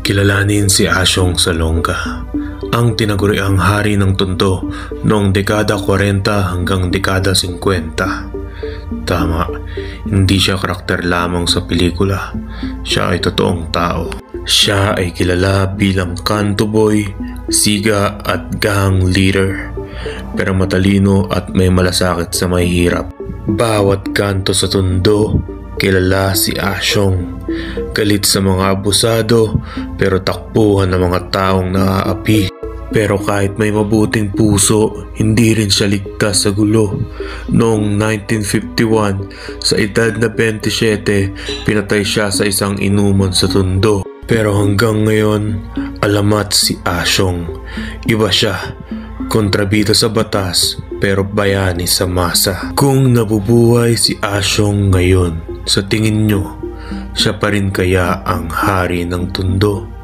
Kilalanin si Asyong Salonga, ang tinaguriang hari ng Tondo noong dekada 40 hanggang dekada 50. Tama, hindi siya karakter lamang sa pelikula, siya ay totoong tao. Siya ay kilala bilang kanto boy, siga at gang leader, pero matalino at may malasakit sa mahihirap. Bawat kanto sa Tondo, kilala si Asyong. Galit sa mga abusado pero takbuhan ng mga taong naaapi. Pero kahit may mabuting puso, hindi rin siya ligtas sa gulo. Noong 1951, sa edad na 27, pinatay siya sa isang inuman sa Tondo. Pero hanggang ngayon, alamat si Asyong. Iba siya, kontrabida sa batas pero bayani sa masa. Kung nabubuhay si Asyong ngayon, sa tingin nyo, siya pa rin kaya ang hari ng Tondo?